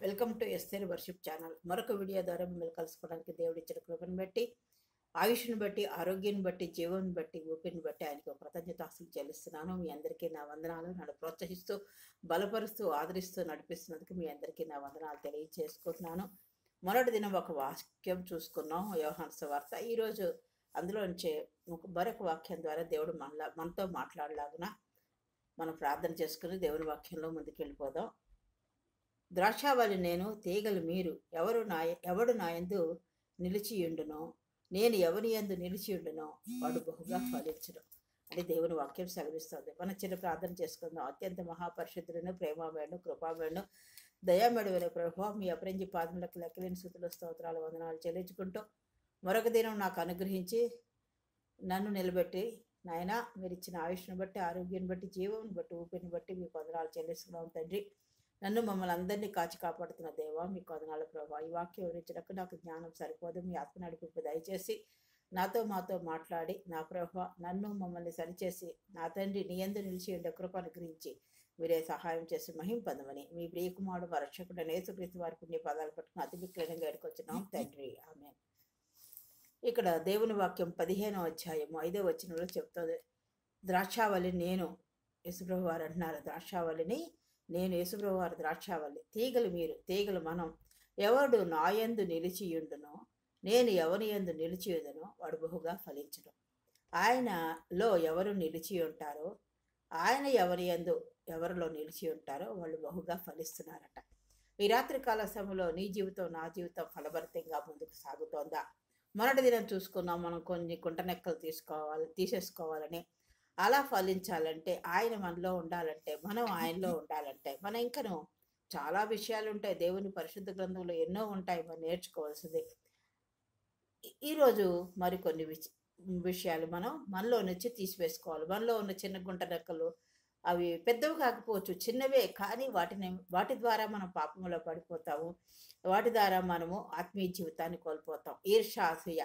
Welcome to Esther worship channel. మరొక video ద్వారా మిమ్మల్ని కలుసుకోవడానికి దేవుడు ఇచ్చిన కృపను బట్టి, ఆయుష్ను బట్టి, ఆరోగ్యాన్ని బట్టి, జీవాన్ని బట్టి, ఊపిరిని బట్టి ఆయనకు కృతజ్ఞతాస్తులు చెల్లిస్తున్నాను. మీ అందరికీ నా వందనాలు. నన్ను ప్రోత్సహిస్తూ, బలపరుస్తూ, ఆదరిస్తూ నడిపిస్తున్నందుకు మీ అందరికీ నా వందనాలు తెలియజేసుకుంటున్నాను. మొదటి దినం ఒక వాక్యం చూసుకున్నాం, యోహాను సువార్త. ఈరోజు అందులోంచే మరొక వాక్యం ద్వారా దేవుడు మనతో మాట్లాడలాగున మనం ప్రార్థన చేసుకుని దేవుని వాక్యంలో ముందుకెళ్ళిపోదాం. ద్రాక్షావళి నేను, తీగలు మీరు. ఎవడు నా యందు నిలిచియుండునో, నేను ఎవని యందు నిలిచియుండునో వాడు బహుగా ఫలించును అని దేవుని వాక్యం సెలవిస్తుంది. మనం చిన్న ప్రార్థన చేసుకుందాం. అత్యంత మహాపరిశుద్ధులను, ప్రేమామేడు, కృపామేడు, దయామేడువైన ప్రభువా, మీ అపరంజి పాదములకు లెక్కలేని స్తుతుల స్తోత్రాలు వందనాలు చెల్లించుకుంటూ మరొక దినం నాకు అనుగ్రహించి నన్ను నిలబెట్టి, నాయన మీరు ఇచ్చిన ఆయుష్ను బట్టి, ఆరోగ్యాన్ని బట్టి, జీవం బట్టి, ఊపిరిని బట్టి మీకు వందనాలు చెల్లిస్తున్నాం తండ్రి. నన్ను మమ్మల్ని అందరినీ కాచి కాపాడుతున్న దేవా మీకు వందనాలు ప్రభావ. ఈ వాక్యం వివరించడానికి నాకు జ్ఞానం సరిపోదు. మీ ఆత్మ నడిపింపు దయచేసి మాతో మాట్లాడి నా ప్రభావ నన్ను మమ్మల్ని సరిచేసి నా తండ్రి నీ యందు నిలిచి ఉండే కృప అనుగ్రహించి మీరే సహాయం చేసి మహింపదమని మీ ప్రియకుమారుడు మా రక్షకుడు యేసుక్రీస్తు వారి పుణ్య పదాలు పట్టుకుని అతి విక్రయంగా ఎడుకొచ్చున్నాం తండ్రి. ఆమె ఇక్కడ దేవుని వాక్యం 15వ అధ్యాయము 5వ వచనంలో చెప్తుంది. ద్రాక్షావళి నేను, యేసుప్రభు వారు అంటున్నారు, ద్రాక్షావళిని నేను, యేసుప్రభు వారు ద్రాక్షావళి, తీగలు మీరు, తీగలు మనం. ఎవడు నాయందు నిలిచియుండునో, నేను ఎవని యందు నిలిచియుందునో వాడు బహుగా ఫలించును. ఆయనలో ఎవరు నిలిచి ఉంటారో, ఆయన ఎవరిలో నిలిచి ఉంటారో వాళ్ళు బహుగా ఫలిస్తున్నారట. ఈ రాత్రికాల సమయంలో నీ జీవితం, నా జీవితం ఫలభరితంగా ముందుకు సాగుతోందా? మొదటి దినం చూసుకున్నాం, మనం కొన్ని కుంటనెక్కలు తీసేసుకోవాలని. అలా ఫలించాలంటే, ఆయన మనలో ఉండాలంటే, మనం ఆయనలో ఉండాలంటే, మనం ఇంకను చాలా విషయాలు ఉంటాయి. దేవుని పరిశుద్ధ గ్రంథంలో ఎన్నో ఉంటాయి మనం నేర్చుకోవాల్సింది. ఈరోజు మరికొన్ని విషయాలు మనలో నుంచి తీసివేసుకోవాలి. మనలో ఉన్న చిన్న గుంట రెక్కలు, అవి పెద్దవి కాకపోవచ్చు, చిన్నవే, కానీ వాటి ద్వారా మనం పాపంలో పడిపోతాము. వాటి ద్వారా మనము ఆత్మీయ జీవితాన్ని కోల్పోతాం. ఈర్ష్య, అసూయ.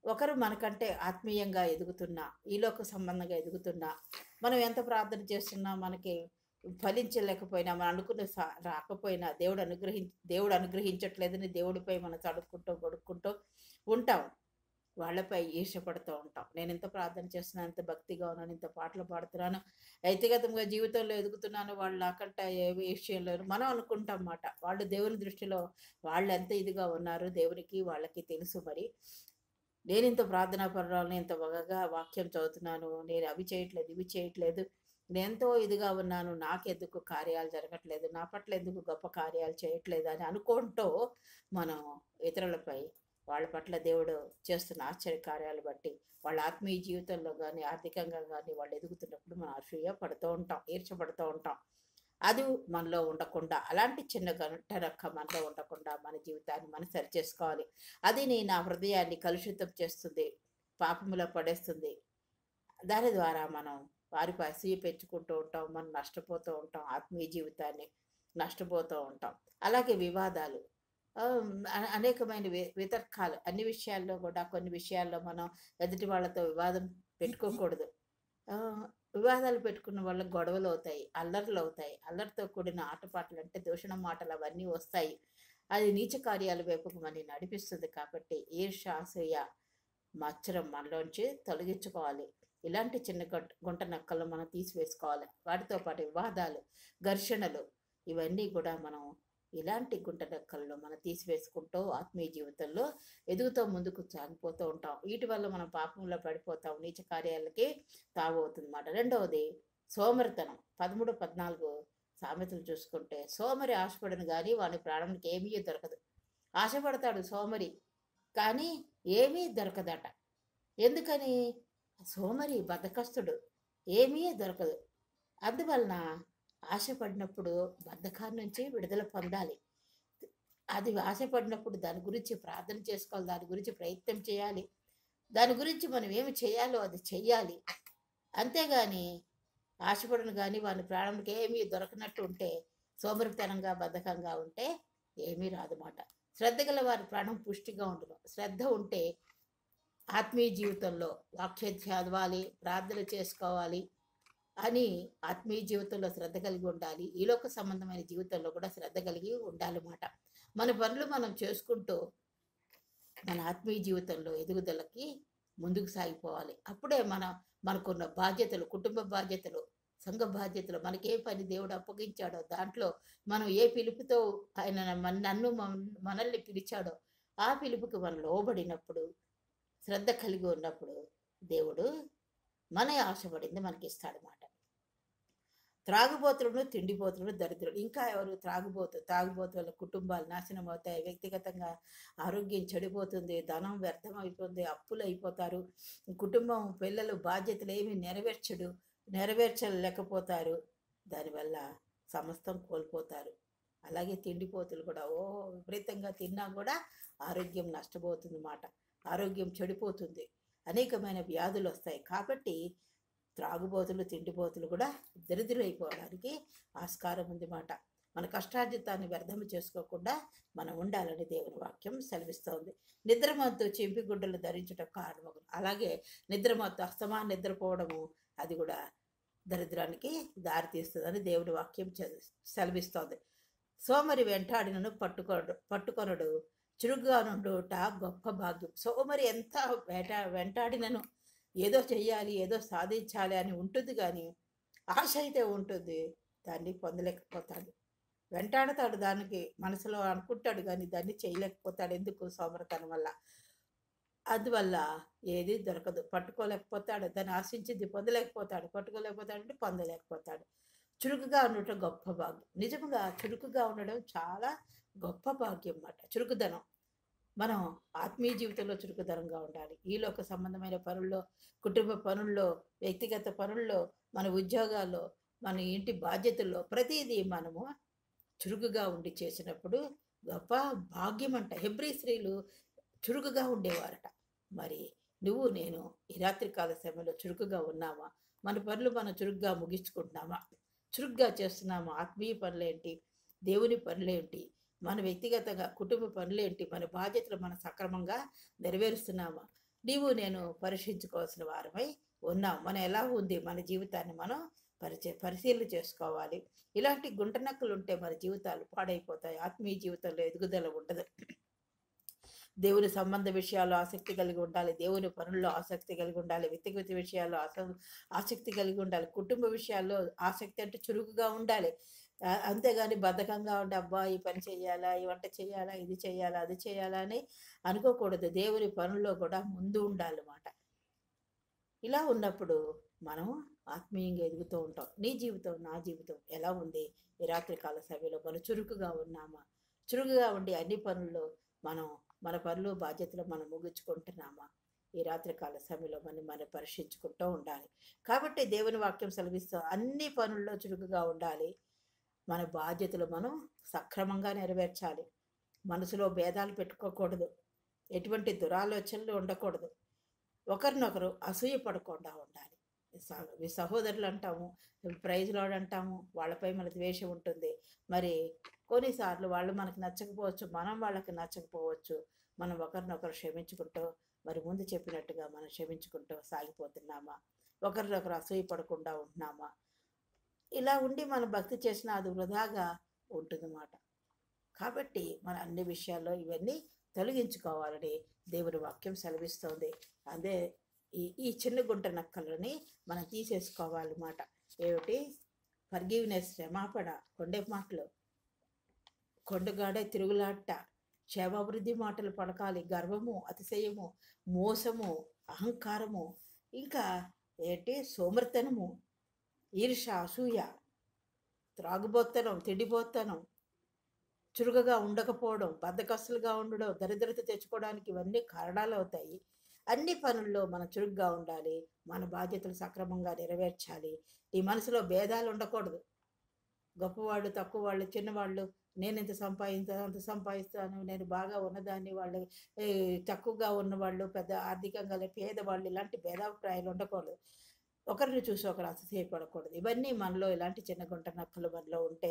ఒకరు మనకంటే ఆత్మీయంగా ఎదుగుతున్నా, ఈలోక సంబంధంగా ఎదుగుతున్నా, మనం ఎంత ప్రార్థన చేస్తున్నా మనకి ఫలించలేకపోయినా, మనం అనుకున్న రాకపోయినా, దేవుడు అనుగ్రహించట్లేదని దేవుడిపై మనం గొడుక్కుంటూ ఉంటాం. వాళ్ళపై ఈర్ష్యపడుతూ ఉంటాం. నేను ఎంత ప్రార్థన చేస్తున్నాను, ఎంత భక్తిగా ఉన్నాను, ఇంత పాటలు పాడుతున్నాను, వ్యక్తిగతంగా జీవితంలో ఎదుగుతున్నాను, వాళ్ళు నాకంటే ఏ విషయంలో మనం అనుకుంటాం అన్నమాట. వాళ్ళు దేవుని దృష్టిలో వాళ్ళు ఎంత ఇదిగా ఉన్నారు దేవునికి వాళ్ళకి తెలుసు. మరి నేను ఇంత ప్రార్థనా పరురాలను, ఇంత బాగా వాక్యం చదువుతున్నాను, నేను అవి చేయట్లేదు, ఇవి చేయట్లేదు, నేను ఎంతో ఇదిగా ఉన్నాను, నాకెందుకు కార్యాలు జరగట్లేదు, నా పట్ల ఎందుకు గొప్ప కార్యాలు చేయట్లేదు అని అనుకుంటూ మనం ఇతరులపై, వాళ్ళ పట్ల దేవుడు చేస్తున్న ఆశ్చర్య కార్యాలు బట్టి, వాళ్ళ ఆత్మీయ జీవితంలో కానీ, ఆర్థికంగా కానీ వాళ్ళు ఎదుగుతున్నప్పుడు మనం అసూయ పడుతూ ఉంటాం, ఈర్ష్యపడుతూ ఉంటాం. అది మనలో ఉండకుండా, అలాంటి చిన్న గంట రక్క మనలో ఉండకుండా మన జీవితాన్ని మనం సరిచేసుకోవాలి. అది నా హృదయాన్ని కలుషితం చేస్తుంది, పాపములో పడేస్తుంది. దాని ద్వారా మనం వారిపై అసూయ పెంచుకుంటూ ఉంటాం, మనం నష్టపోతూ ఉంటాం, ఆత్మీయ జీవితాన్ని నష్టపోతూ ఉంటాం. అలాగే వివాదాలు, అనేకమైన వితర్కాలు, అన్ని విషయాల్లో కూడా కొన్ని విషయాల్లో మనం ఎదుటి వాళ్ళతో వివాదం పెట్టుకోకూడదు. వివాదాలు పెట్టుకున్న వాళ్ళకి గొడవలు అవుతాయి, అల్లర్లు అవుతాయి. అల్లరితో కూడిన ఆటపాటలు అంటే దూషణ మాటలు అవన్నీ వస్తాయి. అది నీచ కార్యాల వైపుకు మనని నడిపిస్తుంది. కాబట్టి ఈర్ష్య, అసూయ, మత్సరం మనలోంచి తొలగించుకోవాలి. ఇలాంటి చిన్న గుంట నక్కలు మనం తీసివేసుకోవాలి. వాటితో పాటు వివాదాలు, ఘర్షణలు, ఇవన్నీ కూడా మనం ఇలాంటి గుంట నక్కల్లో మనం తీసివేసుకుంటూ ఆత్మీయ జీవితంలో ఎదుగుతూ ముందుకు సాగిపోతూ ఉంటాం. వీటి వల్ల మనం పాపంలో పడిపోతాం, నీచ కార్యాలకి తావవుతుందన్నమాట. రెండవది సోమరితనం. 13-14 సామెతలు చూసుకుంటే, సోమరి ఆశపడను కానీ వాని ప్రాణానికి ఏమీ దొరకదు. ఆశపడతాడు సోమరి, కానీ ఏమీ దొరకదట. ఎందుకని? సోమరి బద్ధకస్తుడు, ఏమీ దొరకదు. అందువలన ఆశపడినప్పుడు బద్ధకాన్ని నుంచి విడుదల పొందాలి. అది ఆశపడినప్పుడు దాని గురించి ప్రార్థన చేసుకోవాలి, దాని గురించి ప్రయత్నం చేయాలి, దాని గురించి మనం ఏమి చేయాలో అది చెయ్యాలి. అంతేగాని ఆశపడను కానీ వాని ప్రాణంకి ఏమీ దొరకనట్టు ఉంటే, సోమరితనంగా బద్ధకంగా ఉంటే ఏమీ రాదన్నమాట. శ్రద్ధ గల వారి ప్రాణం పుష్టిగా ఉండదు. శ్రద్ధ ఉంటే ఆత్మీయ జీవితంలో వాక్యం చదవాలి, ప్రార్థన చేసుకోవాలి, అని ఆత్మీయ జీవితంలో శ్రద్ధ కలిగి ఉండాలి. ఈలోక సంబంధమైన జీవితంలో కూడా శ్రద్ధ కలిగి ఉండాలన్నమాట. మన పనులు మనం చేసుకుంటూ మన ఆత్మీయ జీవితంలో ఎదుగుదలకి ముందుకు సాగిపోవాలి. అప్పుడే మనకున్న బాధ్యతలు, కుటుంబ బాధ్యతలు, సంఘ బాధ్యతలు, మనకి ఏ పని దేవుడు అప్పగించాడో దాంట్లో మనం ఏ పిలుపుతో ఆయన మనల్ని పిలిచాడో ఆ పిలుపుకి మనం లోబడినప్పుడు, శ్రద్ధ కలిగి ఉన్నప్పుడు దేవుడు మన ఆశపడింది మనకి ఇస్తాడనమాట. త్రాగుబోతులను, తిండిపోతులను, దరిద్రులు. ఇంకా ఎవరు? త్రాగుబోతు వల్ల కుటుంబాలు నాశనం అవుతాయి, వ్యక్తిగతంగా ఆరోగ్యం చెడిపోతుంది, ధనం వ్యర్థం అయిపోతుంది, అప్పులు అయిపోతారు, కుటుంబం పిల్లలు బాధ్యతలు ఏమి నెరవేర్చలేకపోతారు, దానివల్ల సమస్తం కోల్పోతారు. అలాగే తిండిపోతులు కూడా విపరీతంగా తిన్నా కూడా ఆరోగ్యం నష్టపోతుంది మాట, ఆరోగ్యం చెడిపోతుంది, అనేకమైన వ్యాధులు వస్తాయి. కాబట్టి త్రాగుబోతులు, తిండిపోతులు కూడా దరిద్రులైపోవడానికి ఆస్కారం ఉంది మాట. మన కష్టార్జితాన్ని వ్యర్థం చేసుకోకుండా మనం ఉండాలని దేవుని వాక్యం సెలవిస్తోంది. నిద్రమత్తు చింపిగుడ్డలు ధరించుట కారణమగు. అలాగే నిద్రమత్తు, అస్తమానం నిద్రపోవడము, అది కూడా దరిద్రానికి దారితీస్తుందని దేవుని వాక్యం సెలవిస్తోంది. సోమరి వెంటాడినను పట్టుకొనడు, చురుగ్గా నుండుట గొప్ప భాగ్యం. సోమరి ఎంత వెంటాడినను ఏదో చెయ్యాలి, ఏదో సాధించాలి అని ఉంటుంది, కానీ ఆశ అయితే ఉంటుంది, దాన్ని పొందలేకపోతాడు. వెంటాడతాడు, దానికి మనసులో అనుకుంటాడు, కానీ దాన్ని చేయలేకపోతాడు. ఎందుకు? సోమరితనం వల్ల. అందువల్ల ఏది దొరకదు, పట్టుకోలేకపోతాడు, దాన్ని ఆశించింది పొందలేకపోతాడు, పట్టుకోలేకపోతాడంటే పొందలేకపోతాడు. చురుకుగా ఉండటం గొప్ప భాగ్యం. నిజంగా చురుకుగా ఉండడం చాలా గొప్ప భాగ్యం అన్నమాట. చురుకుదనం, మనం ఆత్మీయ జీవితంలో చురుకుదనంగా ఉండాలి. ఈలోక సంబంధమైన పనుల్లో, కుటుంబ పనుల్లో, వ్యక్తిగత పనుల్లో, మన ఉద్యోగాల్లో, మన ఇంటి బాధ్యతల్లో ప్రతిదీ మనము చురుకుగా ఉండి చేసినప్పుడు గొప్ప భాగ్యం అంట. హెబ్రీ స్త్రీలు చురుకుగా ఉండేవారట. మరి నువ్వు నేను ఈ రాత్రికాల సమయంలో చురుకుగా ఉన్నామా? మన పనులు మనం చురుగ్గా ముగించుకుంటున్నామా? చురుగ్గా చేస్తున్నామా? ఆత్మీయ పనులేంటి, దేవుని పనులేంటి, మన వ్యక్తిగతంగా కుటుంబ పనులేంటి, మన బాధ్యతలు మనం సక్రమంగా నెరవేరుస్తున్నామా? నీవు నేను పరీక్షించుకోవాల్సిన వారమై ఉన్నాం. మనం ఎలా ఉంది, మన జీవితాన్ని మనం పరిశీలన చేసుకోవాలి. ఇలాంటి గుంటనక్కలు ఉంటే మన జీవితాలు పాడైపోతాయి, ఆత్మీయ జీవితంలో ఎదుగుదల ఉండదు. దేవుని సంబంధ విషయాల్లో ఆసక్తి కలిగి ఉండాలి, దేవుని పనుల్లో ఆసక్తి కలిగి ఉండాలి, వ్యక్తిగత విషయాల్లో ఆసక్తి కలిగి ఉండాలి, కుటుంబ విషయాల్లో ఆసక్తి అంటే చురుకుగా ఉండాలి. అంతేగాని బద్ధకంగా ఉంటే అబ్బా ఈ పని చేయాలా, ఈ వంట చేయాలా, ఇది చేయాలా, అది చేయాలా అని అనుకోకూడదు. దేవుని పనుల్లో కూడా ముందు ఉండాలన్నమాట. ఇలా ఉన్నప్పుడు మనం ఆత్మీయంగా ఎదుగుతూ ఉంటాం. నీ జీవితం, నా జీవితం ఎలా ఉంది? ఈ రాత్రికాల సమయంలో మనం చురుకుగా ఉన్నామా? చురుకుగా ఉండి అన్ని పనుల్లో మన పనులు, బాధ్యతలు మనం ముగించుకుంటున్నామా? ఈ రాత్రికాల సమయంలో మనం పరీక్షించుకుంటూ ఉండాలి. కాబట్టి దేవుని వాక్యం సెలవిస్తూ అన్ని పనుల్లో చురుకుగా ఉండాలి. మన బాధ్యతలు మనం సక్రమంగా నెరవేర్చాలి. మనసులో భేదాలు పెట్టుకోకూడదు, ఎటువంటి దురాలోచనలు ఉండకూడదు, ఒకరినొకరు అసూయ పడకుండా ఉండాలి. సహోదరులు అంటాము, ప్రైజ్ లార్డ్ అంటాము, వాళ్ళపై మన ద్వేషం ఉంటుంది. మరి కొన్నిసార్లు వాళ్ళు మనకు నచ్చకపోవచ్చు, మనం వాళ్ళకి నచ్చకపోవచ్చు. మనం ఒకరినొకరు క్షమించుకుంటూ, మరి ముందు చెప్పినట్టుగా మనం క్షమించుకుంటూ సాగిపోతున్నామా? ఒకరినొకరు అసూయ పడకుండా ఉంటున్నామా? ఇలా ఉండి మనం భక్తి చేసిన అది వృధాగా ఉంటుందన్నమాట. కాబట్టి మన అన్ని విషయాల్లో ఇవన్నీ తొలగించుకోవాలని దేవుని వాక్యం సెలవిస్తోంది. అదే ఈ చిన్న గుంట నక్కలని మనం తీసేసుకోవాలన్నమాట. ఏమిటి? ఫర్గివ్నెస్, క్షమాపణ, కొండే మాటలు, కొండగాడే తిరుగులాట, క్షేమాభివృద్ధి మాటలు పడకాలి, గర్వము, అతిశయము, మోసము, అహంకారము, ఇంకా ఏంటి? సోమర్తనము, ఈర్ష, అసూయ, త్రాగుబోత్తనం, తిండిపోత్తనం, చురుకుగా ఉండకపోవడం, బద్ధకస్తులుగా ఉండడం, దరిద్రత తెచ్చుకోవడానికి ఇవన్నీ కారణాలు అవుతాయి. అన్ని పనుల్లో మనం చురుగ్గా ఉండాలి, మన బాధ్యతలు సక్రమంగా నెరవేర్చాలి. ఈ మనసులో భేదాలు ఉండకూడదు. గొప్పవాళ్ళు, తక్కువ వాళ్ళు, చిన్నవాళ్ళు, నేను ఇంత అంత సంపాదిస్తాను, నేను బాగా ఉన్నదాన్ని, వాళ్ళు తక్కువగా ఉన్నవాళ్ళు, పెద్ద ఆర్థికంగా పేదవాళ్ళు, ఇలాంటి భేదాభిప్రాయాలు ఉండకూడదు. ఒకరిని చూసి ఒకరు అతిశయపడకూడదు. ఇవన్నీ మనలో ఇలాంటి చిన్న గుంట నక్కలు మనలో ఉంటే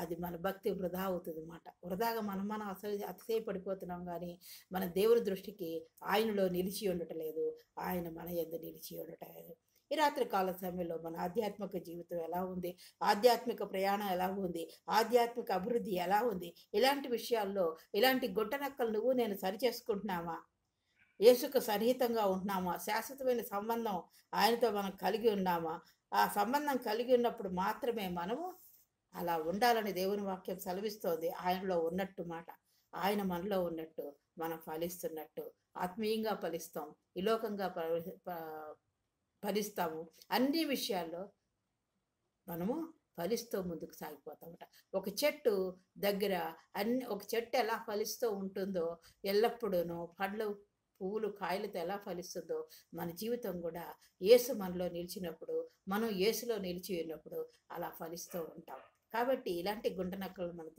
అది మన భక్తి వృధా అవుతుంది అన్నమాట. వృధాగా మనం అతిశయపడిపోతున్నాం, కానీ మన దేవుని దృష్టికి ఆయనలో నిలిచి ఉండటం లేదు, ఆయన మన యందు నిలిచి ఉండటం లేదు. ఈ రాత్రి కాల సమయంలో మన ఆధ్యాత్మిక జీవితం ఎలా ఉంది, ఆధ్యాత్మిక ప్రయాణం ఎలా ఉంది, ఆధ్యాత్మిక అభివృద్ధి ఎలా ఉంది, ఇలాంటి విషయాల్లో ఇలాంటి గుట్టనక్కలు నువ్వు నేను సరిచేసుకుంటున్నామా, యేసుకు సన్నిహితంగా ఉంటున్నామా, శాశ్వతమైన సంబంధం ఆయనతో మనం కలిగి ఉన్నామా, ఆ సంబంధం కలిగి ఉన్నప్పుడు మాత్రమే మనము అలా ఉండాలని దేవుని వాక్యం సెలవిస్తోంది. ఆయనలో ఉన్నట్టు మాట, ఆయన మనలో ఉన్నట్టు మనం ఫలిస్తున్నట్టు ఆత్మీయంగా ఫలిస్తాం, ఈ లోకంగా ఫలిస్తాము. అన్ని విషయాల్లో మనము ఫలిస్తూ ముందుకు సాగిపోతామట. ఒక చెట్టు దగ్గర ఒక చెట్టు ఎలా ఫలిస్తూ ఉంటుందో, ఎల్లప్పుడూనూ పండ్లు పువ్వులు కాయలతో ఎలా ఫలిస్తుందో మన జీవితం కూడా యేసు మనలో నిలిచినప్పుడు, మనం యేసులో నిలిచి ఉన్నప్పుడు అలా ఫలిస్తూ ఉంటాం. కాబట్టి ఇలాంటి గుంటనక్కలను మనం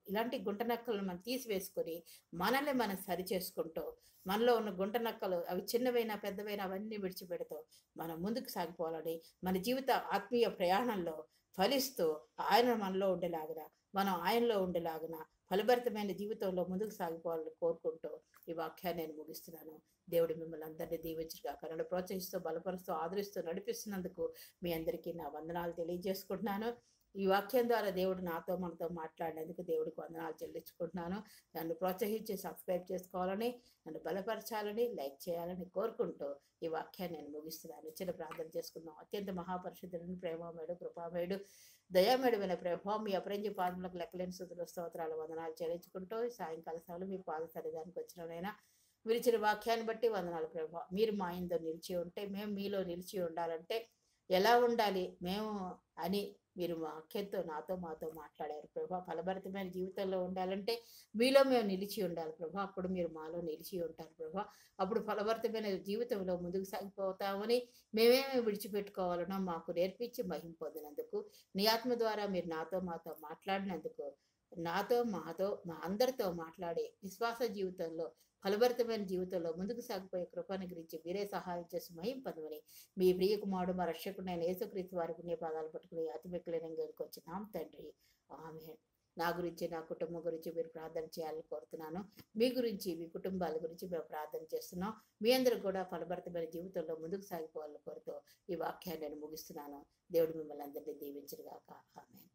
ఇలాంటి గుంటనక్కలను మనం తీసివేసుకొని మనల్ని మనం సరి చేసుకుంటూ, మనలో ఉన్న గుంటనక్కలు అవి చిన్నవైనా పెద్దవైనా అవన్నీ విడిచిపెడుతూ మనం ముందుకు సాగిపోవాలని, మన జీవిత ఆత్మీయ ప్రయాణంలో ఫలిస్తూ ఆయన మనలో ఉండేలాగున, మనం ఆయనలో ఉండేలాగున ఫలభరితమైన జీవితంలో ముందుకు సాగిపోవాలని కోరుకుంటూ ఈ వాక్యాన్ని నేను ముగిస్తున్నాను. దేవుడు మిమ్మల్ని అందరినీ దీవించుగాక. నన్ను ప్రోత్సహిస్తూ, బలపరుస్తూ, ఆదరిస్తూ నడిపిస్తున్నందుకు మీ అందరికీ నా వందనాలు తెలియజేసుకుంటున్నాను. ఈ వాక్యం ద్వారా దేవుడు మనతో మాట్లాడినందుకు దేవుడికి వందనాలు చెల్లించుకుంటున్నాను. నన్ను ప్రోత్సహించి సబ్స్క్రైబ్ చేసుకోవాలని, నన్ను బలపరచాలని, లైక్ చేయాలని కోరుకుంటూ ఈ వాక్యాన్ని నేను ముగిస్తున్నాను. చిన్న ప్రార్థన చేసుకుందాం. అత్యంత మహాపరిశుద్ధులను, ప్రేమమేడు, కృపామేడు, దయామేడమైన ప్రభావ మీ అపరంజి పాదములకు లెక్కలేని స్తుతులు, స్తోత్రాలు, వందనాలు చెల్లించుకుంటూ సాయంకాల సమయంలో మీ పాద సన్నిధానికి వచ్చినైనా విరిచిన వాక్యాన్ని బట్టి వందనాలు ప్రభావ. మీరు మా ఇందో నిలిచి ఉంటే, మేము మీలో నిలిచి ఉండాలంటే ఎలా ఉండాలి మేము అని మీరు వాక్యంతో మాతో మాట్లాడారు ప్రభా. ఫలభరితమైన జీవితంలో ఉండాలంటే మీలో మేము నిలిచి ఉండాలి ప్రభా. అప్పుడు మీరు మాలో నిలిచి ఉంటారు ప్రభా. అప్పుడు ఫలభరితమైన జీవితంలో ముందుకు సాగిపోతామని, మేమేమి విడిచిపెట్టుకోవాలనో మాకు నేర్పించి మహిమ పొందినందుకు, నీ ఆత్మ ద్వారా మీరు మాతో మాట్లాడినందుకు, మా అందరితో మాట్లాడే విశ్వాస జీవితంలో, ఫలభరితమైన జీవితంలో ముందుకు సాగిపోయే కృపను గురించి మీరే సహాయం చేసి మహిమ పొందమని మీ ప్రియ కుమారుడు మా రక్షకుడైన యేసుక్రీస్తు వారి పుణ్య పాదాలు పట్టుకుని అతి మిక్కులైన వచ్చినాం తండ్రి. ఆమేన్. నా గురించి, నా కుటుంబం గురించి మీరు ప్రార్థన చేయాలని కోరుతున్నాను. మీ గురించి, మీ కుటుంబాల గురించి మేము ప్రార్థన చేస్తున్నాం. మీ అందరూ కూడా ఫలభరితమైన జీవితంలో ముందుకు సాగిపోవాలని కోరుతూ ఈ వాక్యాన్ని నేను ముగిస్తున్నాను. దేవుడు మిమ్మల్ని అందరినీ దీవించుగాక. ఆమేన్.